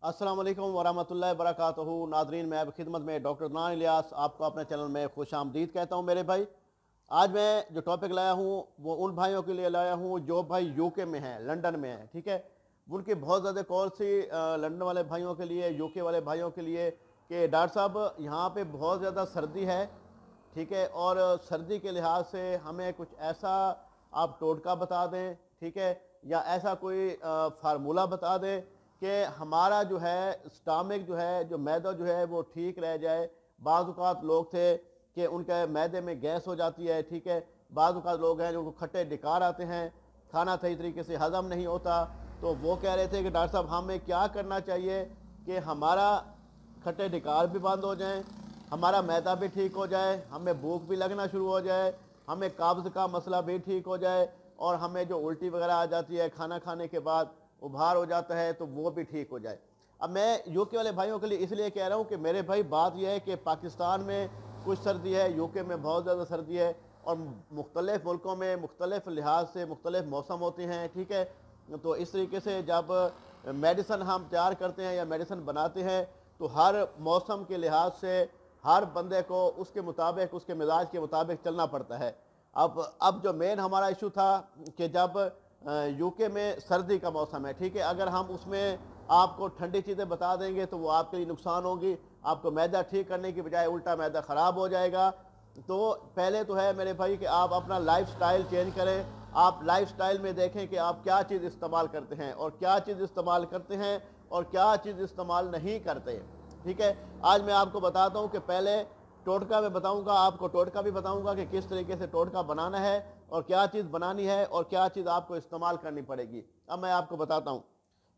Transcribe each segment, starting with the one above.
अस्सलाम वालेकुम वरहमतुल्लाहि वबरकातुहू। नादरीन, मैं खिदमत में डॉक्टर अदनान इलियास आपको अपने चैनल में खुश आमदीद कहता हूँ। मेरे भाई, आज मैं जो टॉपिक लाया हूँ वो उन भाइयों के लिए लाया हूँ जो भाई यूके में हैं, लंदन में हैं। ठीक है, उनकी बहुत ज़्यादा कॉल सी लंदन वाले भाइयों के लिए, यूके वाले भाइयों के लिए कि डॉक्टर साहब यहाँ पे बहुत ज़्यादा सर्दी है। ठीक है, और सर्दी के लिहाज से हमें कुछ ऐसा आप टोटका बता दें, ठीक है, या ऐसा कोई फार्मूला बता दें कि हमारा जो है स्टामिक जो है, जो मैदा जो है वो ठीक रह जाए। बाज़ औक़ात लोग थे कि उनके मैदे में गैस हो जाती है। ठीक है, बाज़ औक़ात लोग हैं जो खट्टे डिकार आते हैं, खाना सही तरीके से हज़म नहीं होता। तो वो कह रहे थे कि डॉक्टर साहब हमें क्या करना चाहिए कि हमारा खट्टे डिकार भी बंद हो जाएं, हमारा मैदा भी ठीक हो जाए, हमें भूख भी लगना शुरू हो जाए, हमें कब्ज़ का मसला भी ठीक हो जाए, और हमें जो उल्टी वगैरह आ जाती है खाना खाने के बाद, उभार हो जाता है, तो वो भी ठीक हो जाए। अब मैं यूके वाले भाइयों के लिए इसलिए कह रहा हूँ कि मेरे भाई बात यह है कि पाकिस्तान में कुछ सर्दी है, यूके में बहुत ज़्यादा सर्दी है, और मुख्तलिफ़ मुल्कों में मुख्तलिफ़ लिहाज से मुख्तलिफ़ मौसम होते हैं। ठीक है, तो इस तरीके से जब मेडिसन हम तैयार करते हैं या मेडिसन बनाते हैं तो हर मौसम के लिहाज से हर बंदे को उसके मुताबिक, उसके मिजाज के मुताबिक चलना पड़ता है। अब जो मेन हमारा इशू था कि जब यूके में सर्दी का मौसम है, ठीक है, अगर हम उसमें आपको ठंडी चीज़ें बता देंगे तो वो आपके लिए नुकसान होगी, आपको मैदा ठीक करने की बजाय उल्टा मैदा ख़राब हो जाएगा। तो पहले तो है मेरे भाई कि आप अपना लाइफस्टाइल चेंज करें। आप लाइफस्टाइल में देखें कि आप क्या चीज़ इस्तेमाल करते हैं और क्या चीज़ इस्तेमाल करते हैं और क्या चीज़ इस्तेमाल नहीं करते। ठीक है, आज मैं आपको बताता हूँ कि पहले टोटका में बताऊंगा, आपको टोटका भी बताऊंगा कि किस तरीके से टोटका बनाना है और क्या चीज़ बनानी है और क्या चीज़ आपको इस्तेमाल करनी पड़ेगी। अब मैं आपको बताता हूँ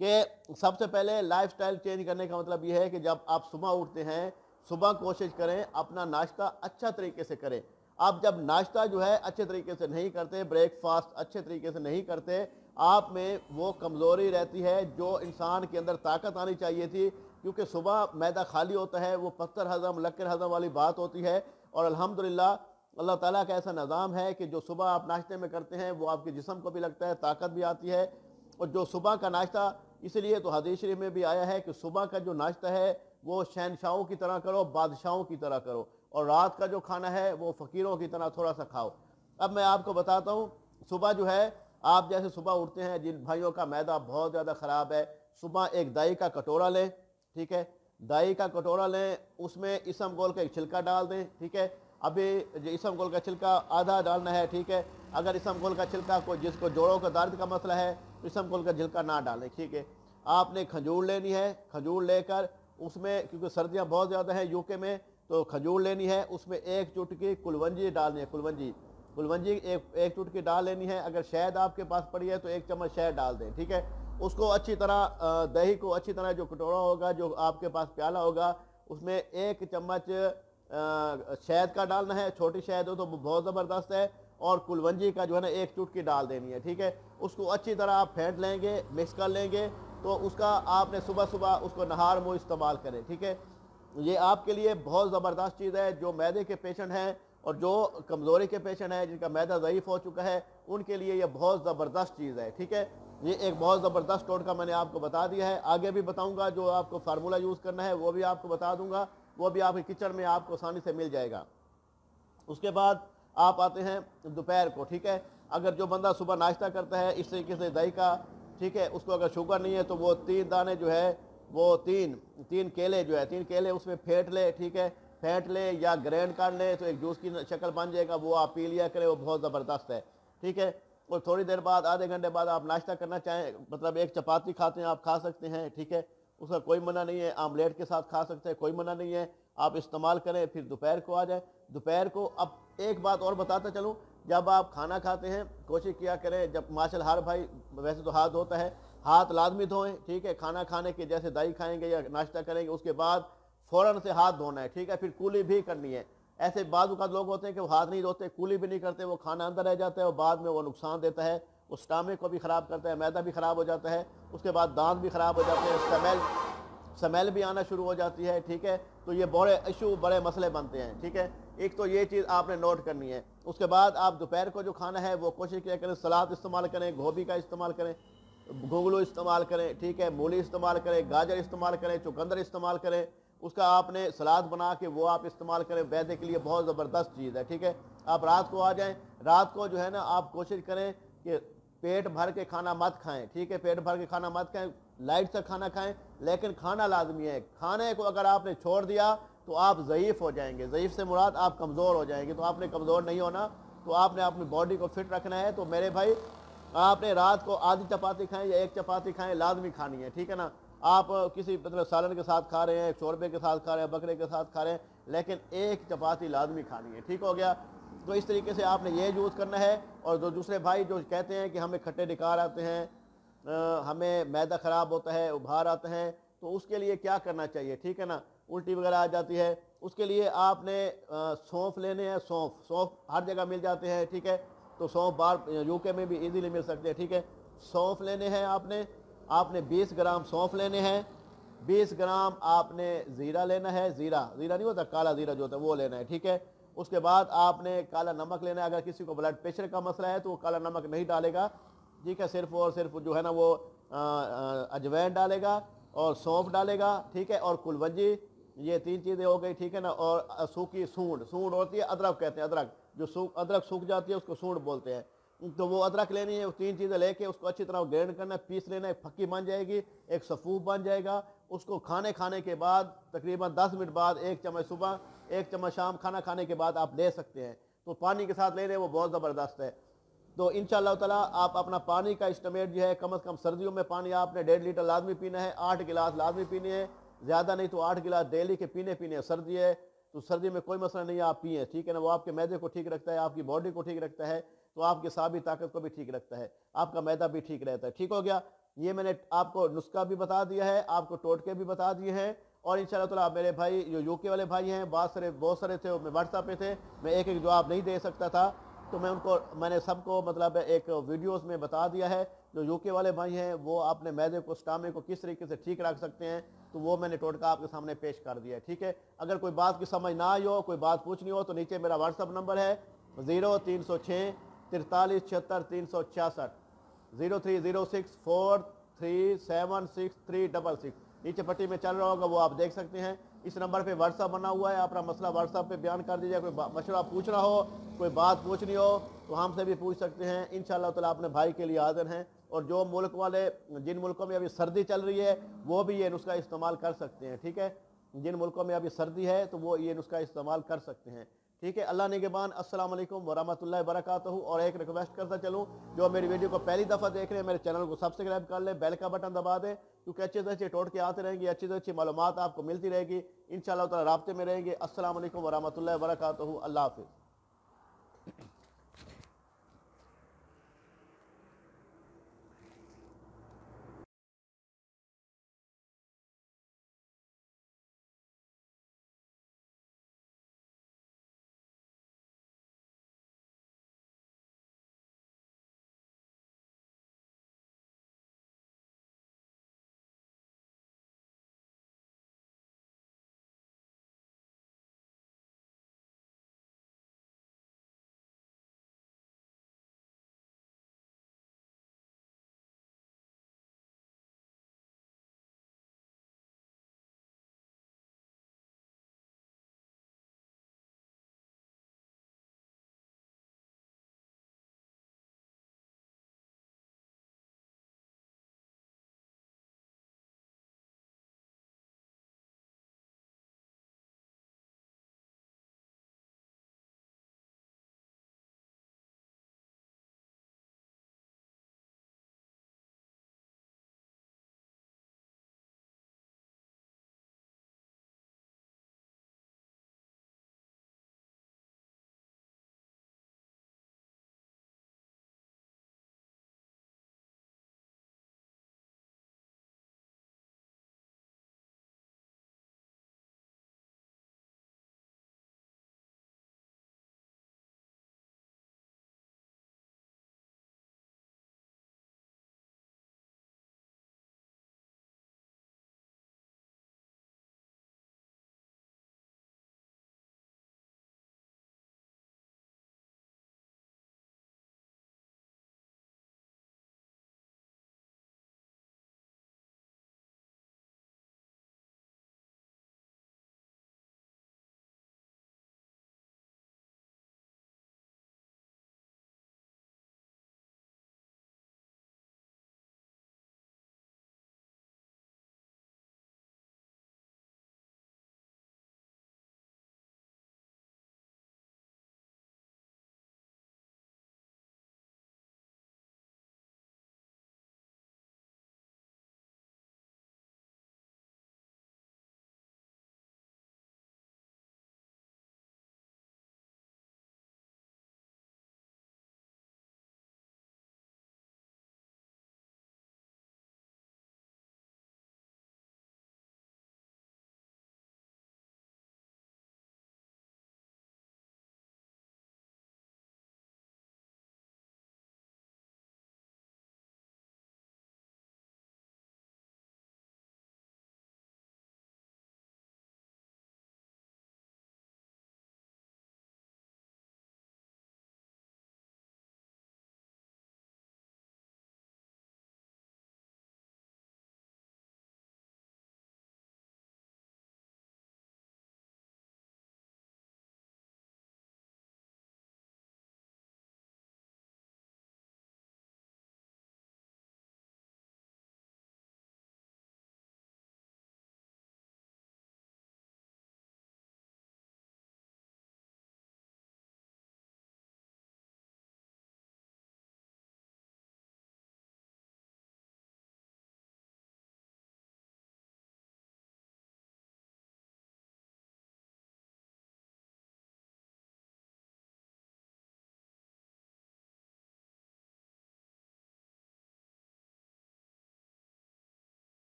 कि सबसे पहले लाइफस्टाइल चेंज करने का मतलब ये है कि जब आप सुबह उठते हैं, सुबह कोशिश करें अपना नाश्ता अच्छा तरीके से करें। आप जब नाश्ता जो है अच्छे तरीके से नहीं करते, ब्रेकफास्ट अच्छे तरीके से नहीं करते, आप में वो कमज़ोरी रहती है जो इंसान के अंदर ताकत आनी चाहिए थी, क्योंकि सुबह मैदा खाली होता है, वो पत्थर हज़म लक्कर हज़म वाली बात होती है। और अल्हम्दुलिल्लाह अल्लाह ताला का ऐसा निज़ाम है कि जो सुबह आप नाश्ते में करते हैं वो आपके जिस्म को भी लगता है, ताकत भी आती है। और जो सुबह का नाश्ता, इसलिए तो हदीस शरीफ में भी आया है कि सुबह का जो नाश्ता है वो शहनशाहों की तरह करो, बादशाहों की तरह करो, और रात का जो खाना है वो फ़कीरों की तरह थोड़ा सा खाओ। अब मैं आपको बताता हूँ, सुबह जो है आप जैसे सुबह उठते हैं, जिन भाइयों का मैदा बहुत ज़्यादा ख़राब है, सुबह एक दाई का कटोरा लें। ठीक है, दाई का कटोरा लें, उसमें इसम गोल का एक छिलका डाल दें। ठीक है, अभी जो इसम गोल का छिलका आधा डालना है। ठीक है, अगर इसम गोल का छिलका को जिसको जोड़ों का दर्द का मसला है तो इसम गोल का छिलका ना डालें। ठीक है, आपने खजूर लेनी है, खजूर लेकर उसमें, क्योंकि सर्दियाँ बहुत ज़्यादा हैं यूके में, तो खजूर लेनी है, उसमें एक चुटकी कुलवंजी डालनी है। कुलवंजी कुलवंजी एक चुटकी डाल लेनी है। अगर शहद आपके पास पड़ी है तो एक चम्मच शहद डाल दें। ठीक है, उसको अच्छी तरह दही को अच्छी तरह, जो कटोरा होगा, जो आपके पास प्याला होगा, उसमें एक चम्मच शहद का डालना है। छोटी शहद हो तो बहुत ज़बरदस्त है। और कुलवंजी का जो है ना एक चुटकी डाल देनी है। ठीक है, उसको अच्छी तरह आप फेंट लेंगे, मिक्स कर लेंगे, तो उसका आपने सुबह सुबह उसको नहार मुँह इस्तेमाल करें। ठीक है, ये आपके लिए बहुत ज़बरदस्त चीज़ है। जो मैदे के पेशेंट हैं और जो कमज़ोरी के पेशेंट हैं, जिनका मैदा ज़ईफ़ हो चुका है, उनके लिए ये बहुत ज़बरदस्त चीज़ है। ठीक है, ये एक बहुत ज़बरदस्त टोटका मैंने आपको बता दिया है। आगे भी बताऊंगा, जो आपको फार्मूला यूज़ करना है वो भी आपको बता दूंगा, वो भी आपके किचन में आपको आसानी से मिल जाएगा। उसके बाद आप आते हैं दोपहर को। ठीक है, अगर जो बंदा सुबह नाश्ता करता है इस तरीके से दही का, ठीक है, उसको अगर शुगर नहीं है तो वो 3 दाने जो है, वो तीन तीन केले जो है, 3 केले उसमें फेंट ले। ठीक है, फेंट ले या ग्राइंड कर ले तो एक जूस की शक्ल बन जाएगा, वो आप पी लिया करें, वो बहुत ज़बरदस्त है। ठीक है, और थोड़ी देर बाद, आधे घंटे बाद आप नाश्ता करना चाहें, मतलब एक चपाती खाते हैं, आप खा सकते हैं। ठीक है, उसका कोई मना नहीं है, आमलेट के साथ खा सकते हैं, कोई मना नहीं है, आप इस्तेमाल करें। फिर दोपहर को आ जाए, दोपहर को अब एक बात और बताता चलूँ, जब आप खाना खाते हैं कोशिश किया करें, जब माशाल्लाह हर भाई वैसे तो हाथ धोता है, हाथ लाजमी धोएं। ठीक है, खाना खाने के जैसे दही खाएंगे या नाश्ता करेंगे उसके बाद फ़ौरन से हाथ धोना है। ठीक है, फिर कुली भी करनी है। ऐसे बाज़ औक़ात लोग होते हैं कि वो हाथ नहीं धोते, कुली भी नहीं करते, वो खाना अंदर रह जाता है और बाद में वो नुकसान देता है, उस स्टमक को भी ख़राब करता है, मैदा भी ख़राब हो जाता है, उसके बाद दांत भी ख़राब हो जाते हैं, स्मेल भी आना शुरू हो जाती है। ठीक है, तो ये बड़े इशू, बड़े मसले बनते हैं। ठीक है, एक तो ये चीज़ आपने नोट करनी है। उसके बाद आप दोपहर को जो खाना है वो कोशिश किया करें सलाद इस्तेमाल करें, गोभी का इस्तेमाल करें, गोगलो इस्तेमाल करें, ठीक है, मूली इस्तेमाल करें, गाजर इस्तेमाल करें, चुकंदर इस्तेमाल करें, उसका आपने सलाद बना के वो आप इस्तेमाल करें, वैद्य के लिए बहुत ज़बरदस्त चीज़ है, ठीक है। आप रात को आ जाएं, रात को जो है ना आप कोशिश करें कि पेट भर के खाना मत खाएं, ठीक है, पेट भर के खाना मत खाएं, लाइट से खाना खाएं, लेकिन खाना लाजमी है। खाने को अगर आपने छोड़ दिया तो आप ज़यीफ़ हो जाएंगे, ज़यीफ़ से मुराद आप कमज़ोर हो जाएंगे। तो आपने कमज़ोर नहीं होना, तो आपने अपनी बॉडी को फिट रखना है। तो मेरे भाई, आपने रात को आधी चपाती खाएं या एक चपाती खाएं, लाजमी खानी है, ठीक है ना। आप किसी मतलब सालन के साथ खा रहे हैं, शोरबे के साथ खा रहे हैं, बकरे के साथ खा रहे हैं, लेकिन एक चपाती लाजमी खानी है, ठीक हो गया। तो इस तरीके से आपने ये यूज़ करना है। और जो दूसरे भाई जो कहते हैं कि हमें खट्टे निकार आते हैं, हमें मैदा ख़राब होता है, उभार आते हैं, तो उसके लिए क्या करना चाहिए, ठीक है ना, उल्टी वगैरह आ जाती है, उसके लिए आपने सौंफ लेने हैं। सौंफ सौंफ हर जगह मिल जाते हैं, ठीक है। तो सौंफ बार यूके में भी इजीली मिल सकते हैं, ठीक है। सौंफ लेने हैं आपने आपने 20 ग्राम सौंफ लेने हैं। 20 ग्राम आपने ज़ीरा लेना है। ज़ीरा ज़ीरा नहीं होता, काला ज़ीरा जो होता है वो लेना है, ठीक है। उसके बाद आपने काला नमक लेना है। अगर किसी को ब्लड प्रेशर का मसला है तो वो काला नमक नहीं डालेगा, ठीक है, सिर्फ और सिर्फ जो है ना वो अजवैन डालेगा और सौंफ डालेगा, ठीक है, और कुलवंजी। ये 3 चीज़ें हो गई, ठीक है ना। और सूखी सूंड सूंड होती है, अदरक कहते हैं, अदरक जो अदरक सूख जाती है उसको सूंड बोलते हैं। तो वो अदरक लेनी है। वो 3 चीज़ें लेके उसको अच्छी तरह ग्राइंड करना है, पीस लेना है, फक्की बन जाएगी, एक सफ़ूफ बन जाएगा। उसको खाने के बाद तकरीबन 10 मिनट बाद 1 चम्मच सुबह, 1 चम्मच शाम, खाना खाने के बाद आप ले सकते हैं। तो पानी के साथ ले रहे हैं, वो बहुत ज़बरदस्त है। तो इंशाअल्लाह ताला आप अपना पानी का इस्तेमाल जो है, कम से कम सर्दियों में पानी आपने 1.5 लीटर लाजमी पीना है, 8 गिलास लाजमी पीने हैं, ज़्यादा नहीं तो 8 गिलास डेली के पीने हैं। सर्दी है तो सर्दी में कोई मसला नहीं है, आप पिए, ठीक है ना। वो आपके मैदे को ठीक रखता है, आपकी बॉडी को ठीक रखता है, तो आपकी साबी ताकत को भी ठीक रखता है, आपका मैदा भी ठीक रहता है, ठीक हो गया। ये मैंने आपको नुस्खा भी बता दिया है, आपको टोटके भी बता दिए हैं। और इंशाअल्लाह ताला मेरे भाई जो यूके वाले भाई हैं, बहुत सारे थे, मैं व्हाट्सएप पे थे, मैं एक एक जवाब नहीं दे सकता था, तो मैंने सबको मतलब एक वीडियोस में बता दिया है। जो यूके वाले भाई हैं वो अपने मैदे को, स्टामे को किस तरीके से ठीक रख सकते हैं, तो वो मैंने टोटका आपके सामने पेश कर दिया है, ठीक है। अगर कोई बात की समझ ना आई हो, कोई बात पूछनी हो, तो नीचे मेरा व्हाट्सअप नंबर है 0306 43 76 366, 0306437636, नीचे पट्टी में चल रहा होगा, वो आप देख सकते हैं। इस नंबर पे व्हाट्सअप बना हुआ है, अपना मसला व्हाट्सअप पे बयान कर दीजिए। कोई मशवरा पूछना हो, कोई बात पूछनी हो, तो हमसे भी पूछ सकते हैं। इंशाअल्लाह ताला अपने भाई के लिए हाजिर हैं। और जो मुल्क वाले, जिन मुल्कों में अभी सर्दी चल रही है, वो भी ये नुस्खा इस्तेमाल कर सकते हैं, ठीक है। जिन मुल्कों में अभी सर्दी है तो वो ये नुस्खा इस्तेमाल कर सकते हैं, ठीक है। अल्लाह निगहबान। अस्सलाम वालेकुम वरहमतुल्लाहि वबरकातुहू। और एक रिक्वेस्ट करता चलूँ, जो मेरी वीडियो को पहली दफ़ा देख रहे हैं, मेरे चैनल को सब्सक्राइब कर लें, बेल का बटन दबा दें, क्योंकि अच्छे से अच्छे टोटके आते रहेंगे, अच्छी से अच्छी मालूमात आपको मिलती रहेगी। इंशाअल्लाह ताला राब्ते में रहेंगे। अस्सलाम वालेकुम वरहमतुल्लाहि वबरकातुहू। अल्लाह हाफ़िज़।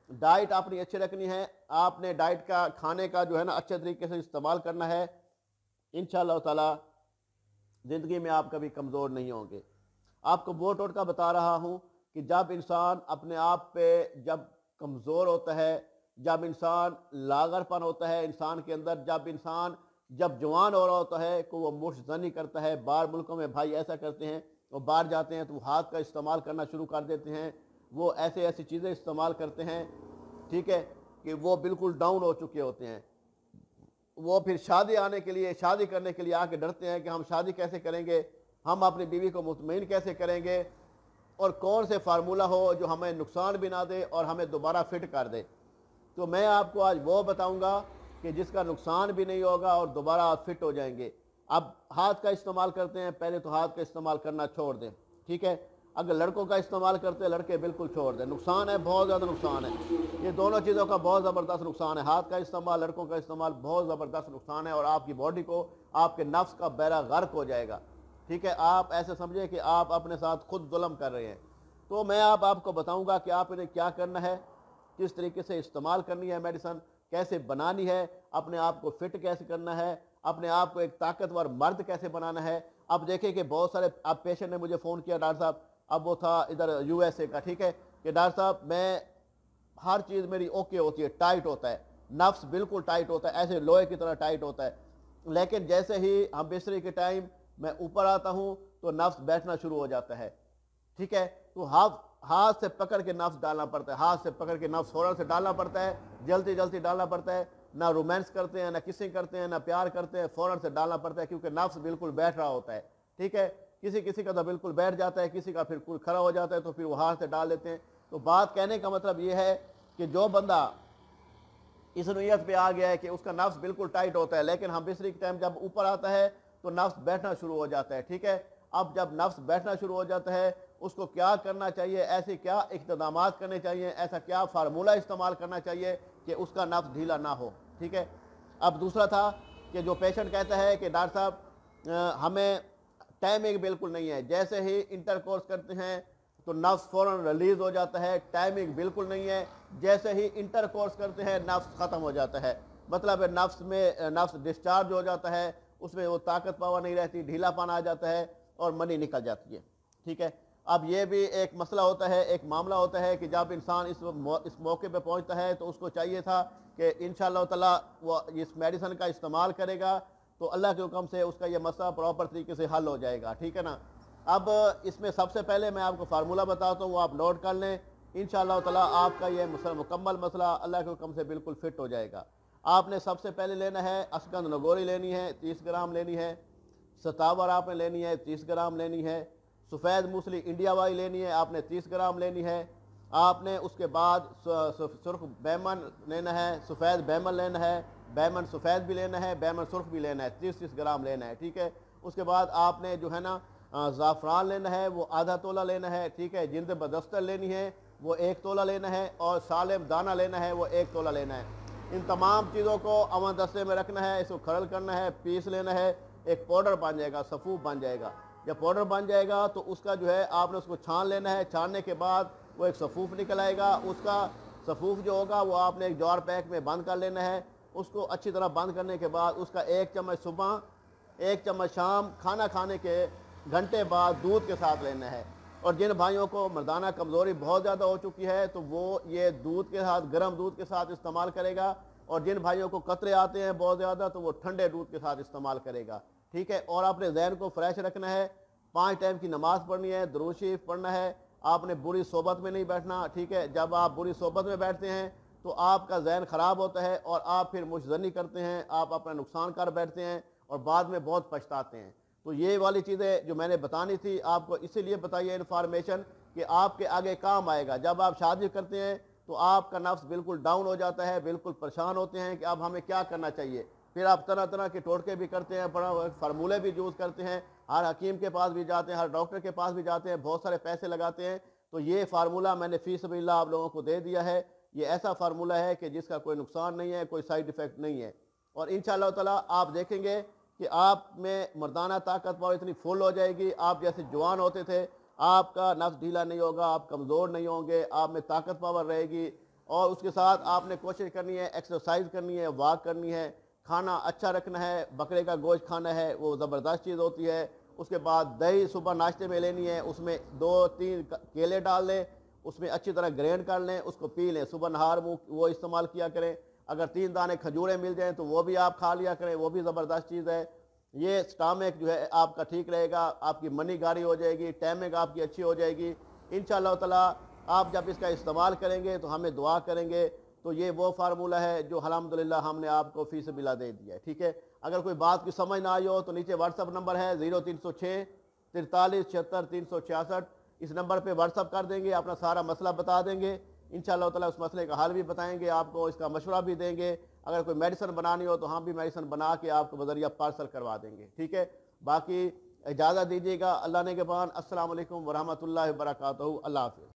डाइट अपनी अच्छी रखनी है, आपने डाइट का खाने का जो है ना अच्छे तरीके से इस्तेमाल करना है। इंशाअल्लाह ताला ज़िंदगी में आप कभी कमज़ोर नहीं होंगे। आपको वो टोटका बता रहा हूँ कि जब इंसान अपने आप पे जब कमज़ोर होता है, जब इंसान लागरपन होता है इंसान के अंदर, जब जवान हो रहा होता है को वो मुश्तनी करता है। बाहर मुल्कों में भाई ऐसा करते हैं, वो बाहर जाते हैं तो वो हाथ का इस्तेमाल करना शुरू कर देते हैं, वो ऐसे ऐसी चीज़ें इस्तेमाल करते हैं, ठीक है, कि वो बिल्कुल डाउन हो चुके होते हैं। वो फिर शादी करने के लिए आके डरते हैं कि हम शादी कैसे करेंगे, हम अपनी बीवी को मुतमईन कैसे करेंगे, और कौन से फार्मूला हो जो हमें नुकसान भी ना दे और हमें दोबारा फिट कर दे। तो मैं आपको आज वो बताऊंगा कि जिसका नुकसान भी नहीं होगा और दोबारा आप फिट हो जाएंगे। अब हाथ का इस्तेमाल करते हैं, पहले तो हाथ का इस्तेमाल करना छोड़ दें, ठीक है। अगर लड़कों का इस्तेमाल करते हैं, लड़के बिल्कुल छोड़ दें। नुकसान है, बहुत ज़्यादा नुकसान है, ये दोनों चीज़ों का बहुत ज़बरदस्त नुकसान है। हाथ का इस्तेमाल, लड़कों का इस्तेमाल बहुत ज़बरदस्त नुकसान है, और आपकी बॉडी को, आपके नफ्स का बेड़ा गर्क हो जाएगा, ठीक है। आप ऐसे समझे कि आप अपने साथ खुद जुल्म कर रहे हैं। तो मैं आपको बताऊंगा कि आप इन्हें क्या करना है, किस तरीके से इस्तेमाल करनी है मेडिसन, कैसे बनानी है, अपने आप को फिट कैसे करना है, अपने आप को एक ताकतवर मर्द कैसे बनाना है। अब देखें कि बहुत सारे अब पेशेंट ने मुझे फ़ोन किया, डॉक्टर साहब, अब वो था इधर यूएसए का, ठीक है, कि डॉक्टर साहब मैं हर चीज़ मेरी ओके होती है, टाइट होता है, नफ्स बिल्कुल टाइट होता है, ऐसे लोहे की तरह टाइट होता है, लेकिन जैसे ही हम बिस्तरे के टाइम मैं ऊपर आता हूँ तो नफ्स बैठना शुरू हो जाता है, ठीक है। तो हाथ से पकड़ के नफ्स डालना पड़ता है, हाथ से पकड़ के नफ्स फौरन से डालना पड़ता है, जल्दी जल्दी डालना पड़ता है। ना रोमांस करते हैं, ना किसिंग करते हैं, ना प्यार करते हैं, फौरन से डालना पड़ता है, क्योंकि नफ्स बिल्कुल बैठ रहा होता है, ठीक है। किसी किसी का तो बिल्कुल बैठ जाता है, किसी का फिर कुल खड़ा हो जाता है, तो फिर वो हाथ से डाल लेते हैं। तो बात कहने का मतलब ये है कि जो बंदा इस नीयत पे आ गया है कि उसका नफ्स बिल्कुल टाइट होता है, लेकिन हम बिस्तरी के टाइम जब ऊपर आता है तो नफ्स बैठना शुरू हो जाता है, ठीक है। अब जब नफ्स बैठना शुरू हो जाता है, उसको क्या करना चाहिए, ऐसे क्या इक़्तिदामात करने चाहिए, ऐसा क्या फार्मूला इस्तेमाल करना चाहिए कि उसका नफ्स ढीला ना हो, ठीक है। अब दूसरा था कि जो पेशेंट कहता है कि डॉक्टर साहब हमें टाइमिंग बिल्कुल नहीं है, जैसे ही इंटर कोर्स करते हैं तो नफ्स फ़ौरन रिलीज़ हो जाता है, टाइमिंग बिल्कुल नहीं है, जैसे ही इंटर कोर्स करते हैं नफ्स ख़त्म हो जाता है, मतलब नफ्स डिस्चार्ज हो जाता है, उसमें वो ताकत पावर नहीं रहती, ढीलापन आ जाता है और मनी निकल जाती है, ठीक है। अब ये भी एक मसला होता है, एक मामला होता है कि जब इंसान इस मौके पे पहुंचता है तो उसको चाहिए था कि इंशाअल्लाह ताला वो इस मेडिसिन का इस्तेमाल करेगा तो अल्लाह के हुक्म से उसका ये मसला प्रॉपर तरीके से हल हो जाएगा, ठीक है ना। अब इसमें सबसे पहले मैं आपको फार्मूला बताता हूँ, वो आप नोट कर लें। इंशाअल्लाह ताला आपका ये मुकम्मल मसला अल्लाह के हुक्म से बिल्कुल फिट हो जाएगा। आपने सबसे पहले लेना है अशकंद नगोरी लेनी है, 30 ग्राम लेनी है। सतावर आपने लेनी है, 30 ग्राम लेनी है। सफ़ेद मूसली इंडिया वाली लेनी है, आपने 30 ग्राम लेनी है। आपने उसके बाद सुर्ख बैमन लेना है, सफ़ेद बैमन लेना है, बैमन सफ़ेद भी लेना है, बैमन सुर्ख भी लेना है, 30-30 ग्राम लेना है, ठीक है। उसके बाद आपने जो है ना ज़ाफ़रान लेना है, वो आधा तोला लेना है, ठीक है। जिंद बदस्तर लेनी है, वो 1 तोला लेना है, और सालेम दाना लेना है, वो 1 तोला लेना है। इन तमाम चीज़ों को अमन दस्ते में रखना है, इसको खरल करना है, पीस लेना है, एक पाउडर बन जाएगा, सफ़ूफ बन जाएगा। जब पाउडर बन जाएगा तो उसका जो है आपने उसको छान लेना है, छानने के बाद वो एक सफ़ूफ निकल आएगा। उसका सफ़ूफ जो होगा वो आपने एक जार पैक में बंद कर लेना है। उसको अच्छी तरह बंद करने के बाद उसका 1 चम्मच सुबह, 1 चम्मच शाम, खाना खाने के घंटे बाद दूध के साथ लेना है। और जिन भाइयों को मर्दाना कमज़ोरी बहुत ज़्यादा हो चुकी है तो वो ये दूध के साथ, गर्म दूध के साथ इस्तेमाल करेगा, और जिन भाइयों को कतरे आते हैं बहुत ज़्यादा तो वो ठंडे दूध के साथ इस्तेमाल करेगा, ठीक है। और अपने जहन को फ्रेश रखना है, 5 टाइम की नमाज़ पढ़नी है, दुरूद शरीफ पढ़ना है, आपने बुरी सोबत में नहीं बैठना, ठीक है। जब आप बुरी सोबत में बैठते हैं तो आपका जहन ख़राब होता है और आप फिर मुशज़नी करते हैं, आप अपना नुकसान कर बैठते हैं और बाद में बहुत पछताते हैं। तो ये वाली चीज़ें जो मैंने बतानी थी आपको इसीलिए बताइए इन्फॉर्मेशन कि आपके आगे काम आएगा। जब आप शादी करते हैं तो आपका नफ्स बिल्कुल डाउन हो जाता है, बिल्कुल परेशान होते हैं कि अब हमें क्या करना चाहिए। फिर आप तरह तरह के टोटके भी करते हैं, बड़ा फार्मूले भी यूज़ करते हैं, हर हकीम के पास भी जाते हैं, हर डॉक्टर के पास भी जाते हैं, बहुत सारे पैसे लगाते हैं। तो ये फार्मूला मैंने फ़ी सबीलिल्लाह आप लोगों को दे दिया है। ये ऐसा फार्मूला है कि जिसका कोई नुकसान नहीं है, कोई साइड इफ़ेक्ट नहीं है, और इंशाअल्लाह ताला आप देखेंगे कि आप में मर्दाना ताकत पावर इतनी फुल हो जाएगी, आप जैसे जवान होते थे, आपका नफ्स ढीला नहीं होगा, आप कमज़ोर नहीं होंगे, आप में ताकत पावर रहेगी, और उसके साथ आपने कोशिश करनी है, एक्सरसाइज करनी है, वॉक करनी है, खाना अच्छा रखना है, बकरे का गोश्त खाना है, वो ज़बरदस्त चीज़ होती है। उसके बाद दही सुबह नाश्ते में लेनी है, उसमें 2-3 केले डाल लें, उसमें अच्छी तरह ग्राइंड कर लें, उसको पी लें, सुबह नहार मुँह वो इस्तेमाल किया करें। अगर 3 दाने खजूरें मिल जाएँ तो वो भी आप खा लिया करें, वो भी ज़बरदस्त चीज़ है। ये स्टमक जो है आपका ठीक रहेगा, आपकी मनी गाढ़ी हो जाएगी, टाइमिंग आपकी अच्छी हो जाएगी। इंशाअल्लाह ताला आप जब इसका इस्तेमाल करेंगे तो हमें दुआ करेंगे। तो ये वो फार्मूला है जो अल्हम्दुलिल्लाह हमने आपको फ़ी सबिलिल्लाह दे दिया है, ठीक है। अगर कोई बात की समझ ना आई हो तो नीचे व्हाट्सअप नंबर है 0306 43 76 366। इस नंबर पे व्हाट्सअप कर देंगे, अपना सारा मसला बता देंगे। इंशाअल्लाह ताला उस मसले का हल भी बताएंगे आपको, इसका मशवरा भी देंगे। अगर कोई मेडिसिन बनानी हो तो हम भी मेडिसिन बना के आपको बजरिया पार्सल करवा देंगे, ठीक है। बाकी इजाज़त दीजिएगा, अल्लाह ने के बाद। अस्सलाम वालेकुम व रहमतुल्लाहि व बरकातहू। अल्लाह हाफ़िज़।